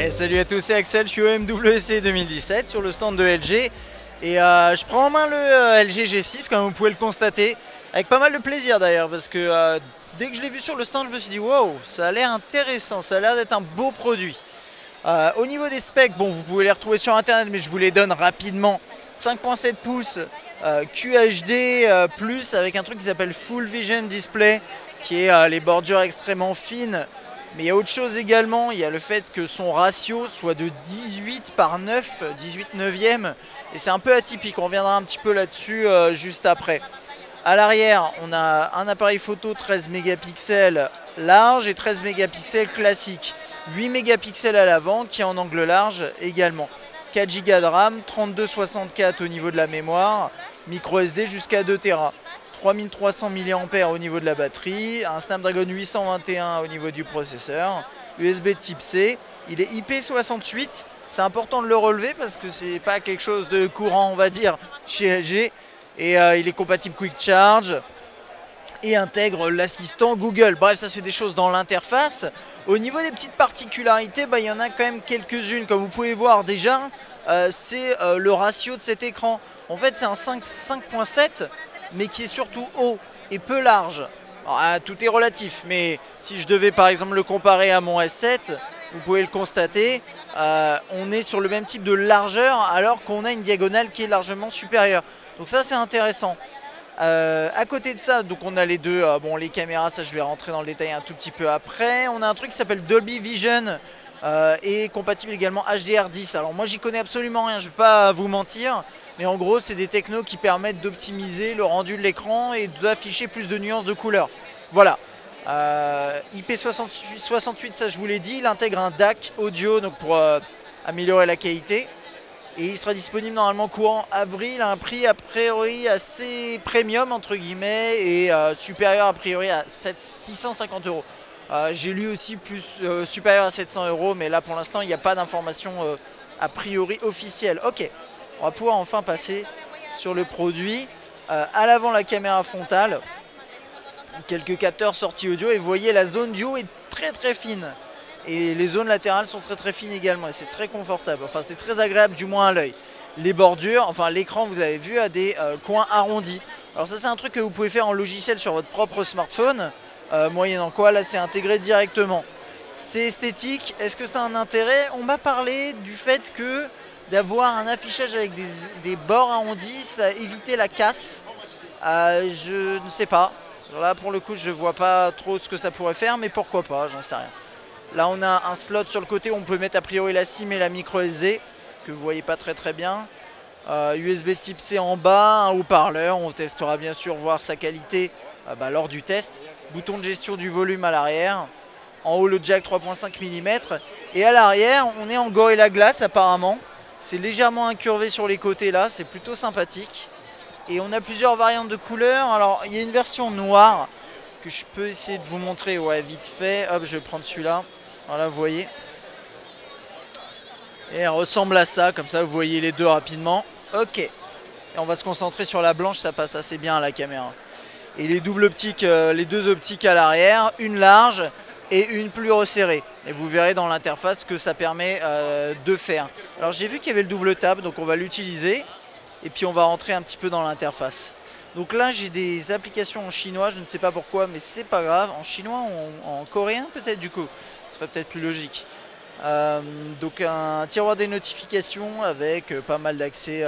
Ouais, salut à tous, c'est Axel, je suis au MWC 2017 sur le stand de LG et je prends en main le LG G6 comme vous pouvez le constater, avec pas mal de plaisir d'ailleurs parce que dès que je l'ai vu sur le stand je me suis dit wow, ça a l'air intéressant, ça a l'air d'être un beau produit. Au niveau des specs, bon vous pouvez les retrouver sur internet mais je vous les donne rapidement. 5.7 pouces QHD plus avec un truc qui s'appelle Full Vision Display qui est les bordures extrêmement fines. Mais il y a autre chose également, il y a le fait que son ratio soit de 18 par 9, 18 neuvième, et c'est un peu atypique, on reviendra un petit peu là-dessus juste après. À l'arrière, on a un appareil photo 13 mégapixels large et 13 mégapixels classique. 8 mégapixels à l'avant qui est en angle large également. 4 Go de RAM, 3264 au niveau de la mémoire, micro SD jusqu'à 2 Tera. 3300 mAh au niveau de la batterie, un Snapdragon 821 au niveau du processeur, USB type C, il est IP68, c'est important de le relever parce que c'est pas quelque chose de courant on va dire chez LG, et il est compatible Quick Charge et intègre l'assistant Google. Bref, ça c'est des choses dans l'interface. Au niveau des petites particularités, il y en a quand même quelques-unes, comme vous pouvez voir déjà, c'est le ratio de cet écran. En fait c'est un 5.7 mais qui est surtout haut et peu large. Alors, tout est relatif, mais si je devais par exemple le comparer à mon S7, vous pouvez le constater, on est sur le même type de largeur alors qu'on a une diagonale qui est largement supérieure. Donc ça c'est intéressant. À côté de ça, donc on a les deux, bon les caméras, ça je vais rentrer dans le détail un tout petit peu après. On a un truc qui s'appelle Dolby Vision et compatible également HDR10. Alors moi j'y connais absolument rien, je ne vais pas vous mentir, mais en gros c'est des technos qui permettent d'optimiser le rendu de l'écran et d'afficher plus de nuances de couleurs. Voilà. IP68, ça je vous l'ai dit, il intègre un DAC audio donc pour améliorer la qualité. Et il sera disponible normalement courant avril à un prix a priori assez premium entre guillemets et supérieur a priori à 650 €. J'ai lu aussi plus supérieur à 700 €, mais là pour l'instant il n'y a pas d'information a priori officielle. Ok, on va pouvoir enfin passer sur le produit. À l'avant la caméra frontale, quelques capteurs sortie audio et vous voyez la zone du haut est très très fine. Et les zones latérales sont très très fines également et c'est très confortable, enfin c'est très agréable du moins à l'œil. Les bordures, enfin l'écran vous avez vu a des coins arrondis. Alors ça c'est un truc que vous pouvez faire en logiciel sur votre propre smartphone, moyennant quoi là c'est intégré directement. C'est esthétique, est-ce que ça a un intérêt? On m'a parlé du fait que d'avoir un affichage avec des bords arrondis, ça évitait la casse. Je ne sais pas, là pour le coup je vois pas trop ce que ça pourrait faire, mais pourquoi pas, j'en sais rien. Là on a un slot sur le côté où on peut mettre a priori la SIM et la micro SD que vous voyez pas très très bien. USB type C en bas, un haut-parleur, on testera bien sûr voir sa qualité lors du test. Bouton de gestion du volume à l'arrière. En haut le jack 3.5 mm et à l'arrière on est en Gorilla Glass apparemment. C'est légèrement incurvé sur les côtés là, c'est plutôt sympathique. Et on a plusieurs variantes de couleurs. Alors il y a une version noire que je peux essayer de vous montrer, ouais, vite fait. Hop, je vais prendre celui-là. Voilà, vous voyez. Et elle ressemble à ça, comme ça vous voyez les deux rapidement. Ok. Et on va se concentrer sur la blanche, ça passe assez bien à la caméra. Et les doubles optiques, les deux optiques à l'arrière, une large et une plus resserrée. Et vous verrez dans l'interface ce que ça permet de faire. Alors j'ai vu qu'il y avait le double tap, donc on va l'utiliser. Et puis on va rentrer un petit peu dans l'interface. Donc là j'ai des applications en chinois, je ne sais pas pourquoi, mais c'est pas grave. En chinois ou en coréen peut-être du coup, ce serait peut-être plus logique. Donc un tiroir des notifications avec pas mal d'accès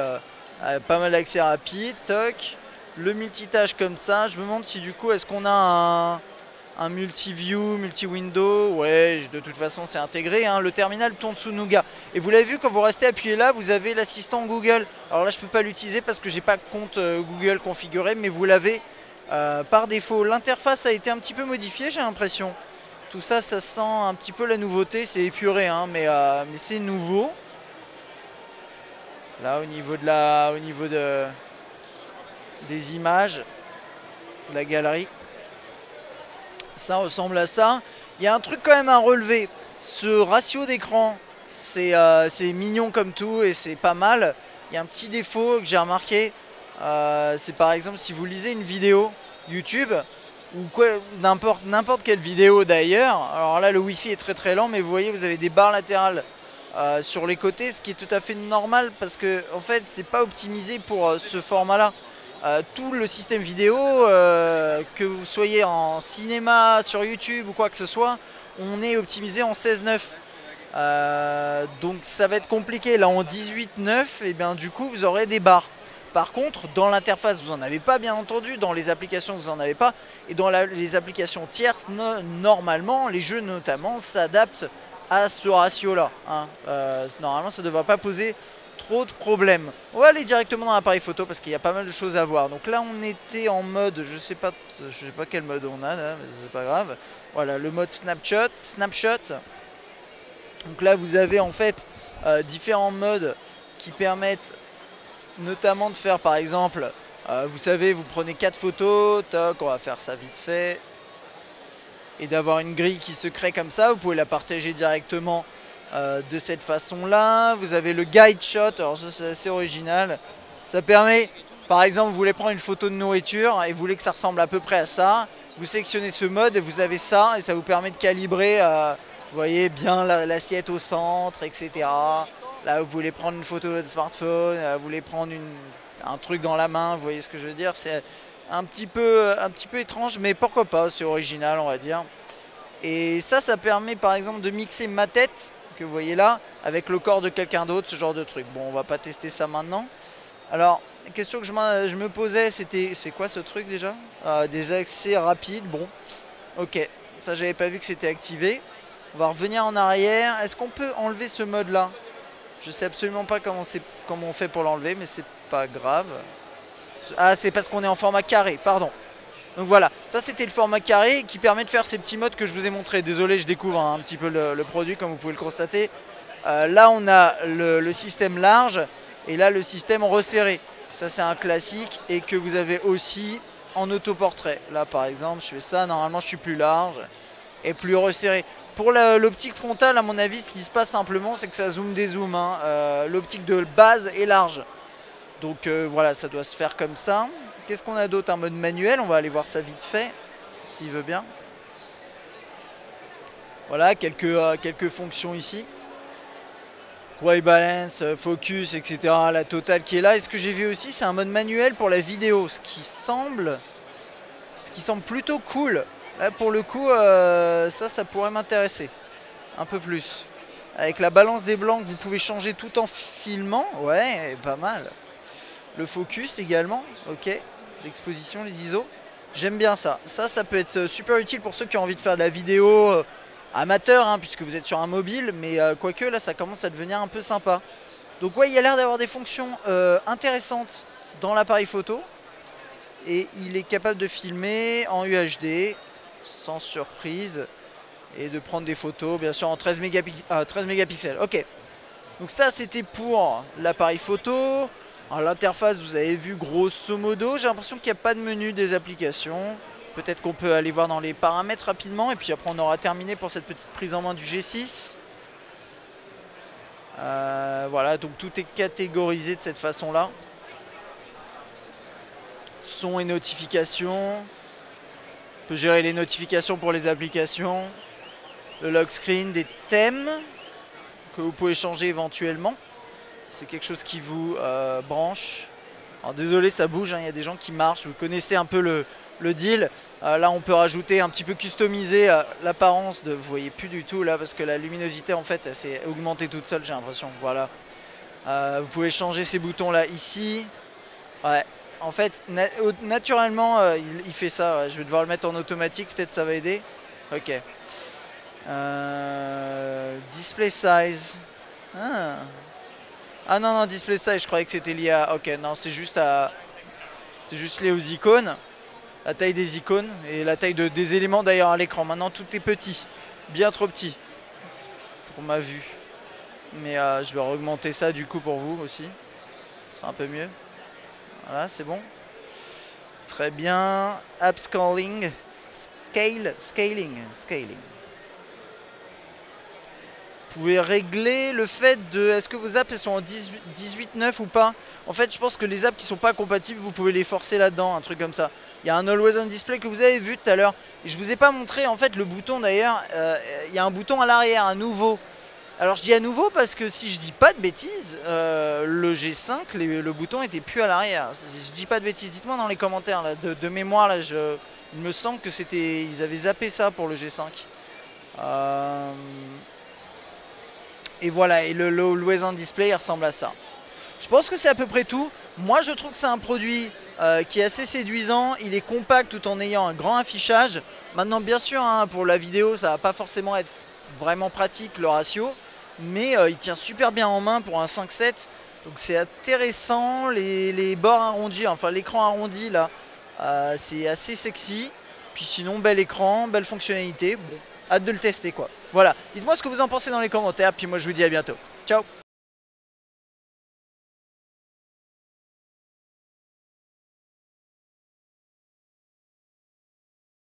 rapides, toc. Le multitâche comme ça, je me demande si du coup est-ce qu'on a un multi-view, multi-window. Ouais, de toute façon c'est intégré, hein. Le terminal tourne sous Nougat. Et vous l'avez vu, quand vous restez appuyé là, vous avez l'assistant Google. Alors là je ne peux pas l'utiliser parce que j'ai pas de compte Google configuré, mais vous l'avez par défaut. L'interface a été un petit peu modifiée, j'ai l'impression. Tout ça, ça sent un petit peu la nouveauté, c'est épuré, hein, mais c'est nouveau. Là au niveau des images, de la galerie. Ça ressemble à ça. Il y a un truc quand même à relever. Ce ratio d'écran, c'est mignon comme tout et c'est pas mal. Il y a un petit défaut que j'ai remarqué. C'est par exemple si vous lisez une vidéo YouTube ou n'importe quelle vidéo d'ailleurs. Alors là le Wi-Fi est très très lent, mais vous voyez vous avez des barres latérales sur les côtés, ce qui est tout à fait normal parce que en fait c'est pas optimisé pour ce format là. Tout le système vidéo, que vous soyez en cinéma, sur YouTube ou quoi que ce soit, on est optimisé en 16:9. Donc ça va être compliqué. Là en 18:9, et bien du coup vous aurez des barres. Par contre, dans l'interface, vous n'en avez pas, bien entendu. Dans les applications, vous n'en avez pas. Et dans les applications tierces, normalement, les jeux notamment s'adaptent à ce ratio-là. Hein. Normalement, ça ne devrait pas poser trop de problèmes. On va aller directement dans l'appareil photo parce qu'il y a pas mal de choses à voir. Donc là, on était en mode, je sais pas quel mode on a, là, mais c'est pas grave. Voilà, le mode snapshot. Donc là, vous avez en fait différents modes qui permettent notamment de faire par exemple, vous savez, vous prenez 4 photos, toc, on va faire ça vite fait, et d'avoir une grille qui se crée comme ça. Vous pouvez la partager directement de cette façon là. Vous avez le guide shot, alors ça c'est assez original, ça permet par exemple, vous voulez prendre une photo de nourriture et vous voulez que ça ressemble à peu près à ça, vous sélectionnez ce mode et vous avez ça, et ça vous permet de calibrer vous voyez bien l'assiette au centre, etc. Là, vous voulez prendre une photo de votre smartphone, vous voulez prendre un truc dans la main, vous voyez ce que je veux dire. C'est un petit peu étrange, mais pourquoi pas, c'est original, on va dire. Et ça permet par exemple de mixer ma tête, que vous voyez là, avec le corps de quelqu'un d'autre, ce genre de truc. Bon, on va pas tester ça maintenant. Alors, la question que je me posais, c'était, c'est quoi ce truc déjà? Des accès rapides, bon, ok, ça j'avais pas vu que c'était activé. On va revenir en arrière. Est-ce qu'on peut enlever ce mode là? Je sais absolument pas comment on fait pour l'enlever, mais c'est pas grave. Ah, c'est parce qu'on est en format carré, pardon. Donc voilà, ça c'était le format carré qui permet de faire ces petits modes que je vous ai montré. Désolé, je découvre un petit peu le produit, comme vous pouvez le constater. Là on a le système large et là le système resserré. Ça c'est un classique, et que vous avez aussi en autoportrait. Là par exemple, je fais ça, normalement je suis plus large et plus resserré. Pour l'optique frontale, à mon avis, ce qui se passe simplement, c'est que ça zoome dézoome. Hein. L'optique de base est large. Donc voilà, ça doit se faire comme ça. Qu'est-ce qu'on a d'autre? Un mode manuel, on va aller voir ça vite fait, s'il veut bien. Voilà, quelques fonctions ici. White balance, focus, etc. La totale qui est là. Et ce que j'ai vu aussi, c'est un mode manuel pour la vidéo, ce qui semble plutôt cool. Là, pour le coup, ça pourrait m'intéresser un peu plus. Avec la balance des blancs que vous pouvez changer tout en filmant, ouais, pas mal. Le focus également, ok. L'exposition, les ISO, j'aime bien ça. Ça peut être super utile pour ceux qui ont envie de faire de la vidéo amateur, hein, puisque vous êtes sur un mobile, mais quoique là, ça commence à devenir un peu sympa. Donc ouais, il y a l'air d'avoir des fonctions intéressantes dans l'appareil photo. Et il est capable de filmer en UHD, sans surprise, et de prendre des photos, bien sûr, en 13 mégapixels. Ok, donc ça c'était pour l'appareil photo. L'interface, vous avez vu grosso modo, j'ai l'impression qu'il n'y a pas de menu des applications. Peut-être qu'on peut aller voir dans les paramètres rapidement, et puis après on aura terminé pour cette petite prise en main du G6. Voilà, donc tout est catégorisé de cette façon-là. Son et notifications. On peut gérer les notifications pour les applications. Le lock screen, des thèmes que vous pouvez changer éventuellement. C'est quelque chose qui vous branche. Alors désolé, ça bouge, hein, il y a des gens qui marchent. Vous connaissez un peu le deal. Là, on peut rajouter un petit peu customiser l'apparence de... Vous voyez plus du tout là parce que la luminosité en fait elle s'est augmentée toute seule, j'ai l'impression. Voilà. Vous pouvez changer ces boutons là ici. Ouais. En fait, naturellement, il fait ça. Ouais. Je vais devoir le mettre en automatique, peut-être ça va aider. Ok. Display size. Ah non, display size, je croyais que c'était lié à... Ok, non, c'est juste lié aux icônes. La taille des icônes et la taille des éléments d'ailleurs à l'écran. Maintenant, tout est petit. Bien trop petit. Pour ma vue. Mais je vais augmenter ça du coup pour vous aussi. Ce sera un peu mieux. Voilà, c'est bon. Très bien. Upscaling. Scaling. Vous pouvez régler le fait de... Est-ce que vos apps elles sont en 18:9 ou pas? En fait, je pense que les apps qui sont pas compatibles, vous pouvez les forcer là-dedans, un truc comme ça. Il y a un Always On Display que vous avez vu tout à l'heure. Je vous ai pas montré en fait le bouton d'ailleurs. Il y a un bouton à l'arrière, un nouveau. Alors je dis à nouveau parce que si je dis pas de bêtises, le G5, le bouton était plus à l'arrière. Si je dis pas de bêtises, dites-moi dans les commentaires là, de mémoire là, il me semble que c'était, ils avaient zappé ça pour le G5. Et voilà, et le Always On Display il ressemble à ça. Je pense que c'est à peu près tout. Moi je trouve que c'est un produit qui est assez séduisant. Il est compact tout en ayant un grand affichage. Maintenant bien sûr hein, pour la vidéo ça va pas forcément être vraiment pratique le ratio. Mais il tient super bien en main pour un 5.7. Donc c'est intéressant. Les bords arrondis, enfin l'écran arrondi là, c'est assez sexy. Puis sinon bel écran, belle fonctionnalité. Bon, hâte de le tester quoi. Voilà, dites-moi ce que vous en pensez dans les commentaires. Puis moi je vous dis à bientôt. Ciao.